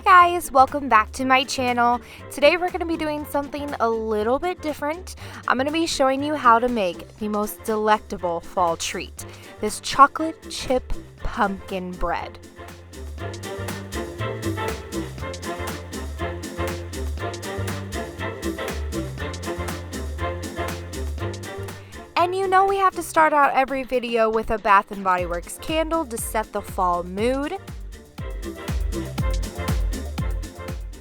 guys, welcome back to my channel. Today we're going to be doing something a little bit different. I'm going to be showing you how to make the most delectable fall treat, this chocolate chip pumpkin bread. And you know we have to start out every video with a Bath & Body Works candle to set the fall mood.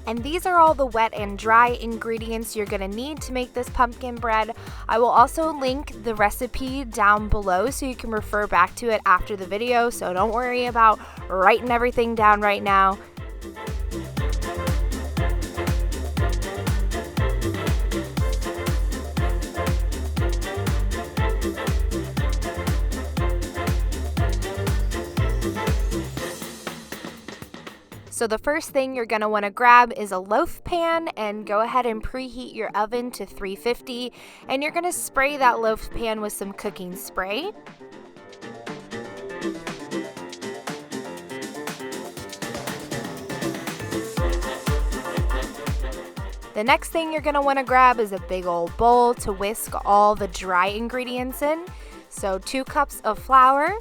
And these are all the wet and dry ingredients you're going to need to make this pumpkin bread. I will also link the recipe down below so you can refer back to it after the video, so don't worry about writing everything down right now. So the first thing you're going to want to grab is a loaf pan and go ahead and preheat your oven to 350, and you're going to spray that loaf pan with some cooking spray. The next thing you're going to want to grab is a big old bowl to whisk all the dry ingredients in. So 2 cups of flour,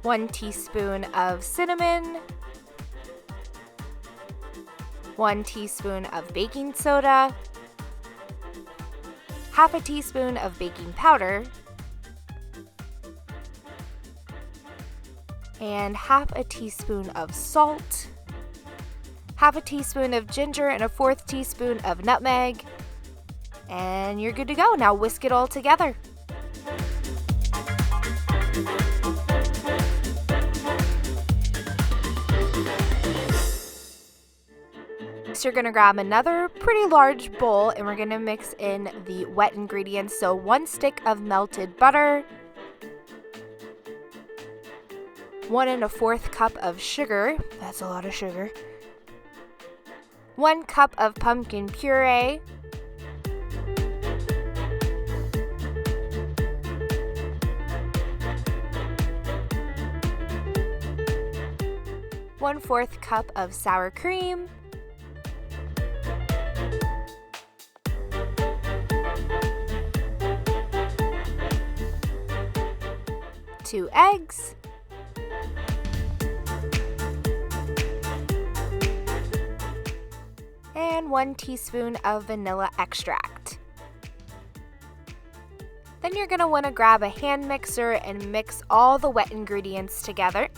1 teaspoon of cinnamon, 1 teaspoon of baking soda, half a teaspoon of baking powder, and half a teaspoon of salt, half a teaspoon of ginger, and a 1/4 teaspoon of nutmeg, and you're good to go. Now whisk it all together. You're going to grab another pretty large bowl and we're going to mix in the wet ingredients. So 1 stick of melted butter, 1 1/4 cup of sugar, that's a lot of sugar, 1 cup of pumpkin puree, one-4 cup of sour cream, 2 eggs, and 1 teaspoon of vanilla extract. Then you're going to want to grab a hand mixer and mix all the wet ingredients together.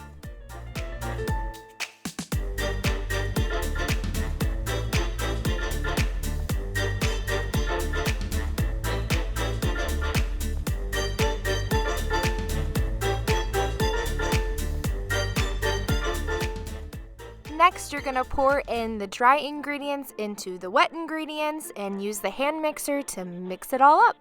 Next, you're going to pour in the dry ingredients into the wet ingredients and use the hand mixer to mix it all up.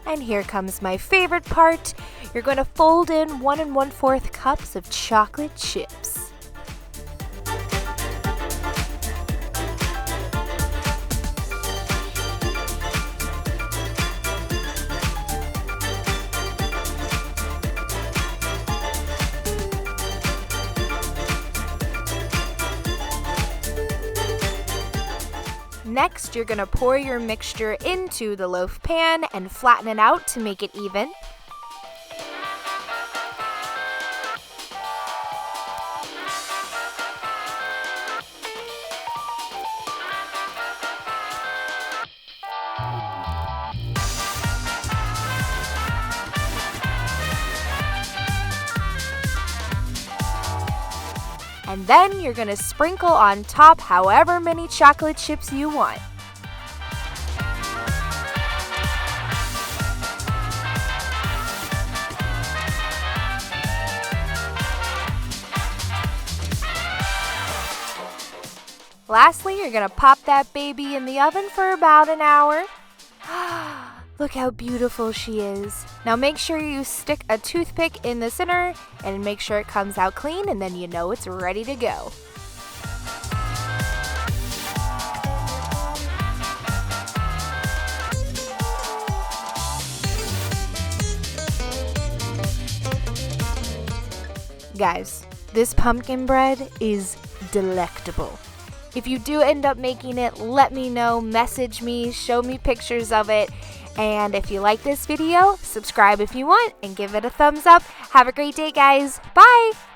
And here comes my favorite part. You're going to fold in 1 1/4 cups of chocolate chips. Next, you're going to pour your mixture into the loaf pan and flatten it out to make it even. And then you're going to sprinkle on top however many chocolate chips you want. Lastly, you're gonna pop that baby in the oven for about an hour. Look how beautiful she is. Now make sure you stick a toothpick in the center and make sure it comes out clean, and then you know it's ready to go. Guys, this pumpkin bread is delectable. If you do end up making it, let me know, message me, show me pictures of it. And if you like this video, subscribe if you want and give it a thumbs up. Have a great day, guys. Bye!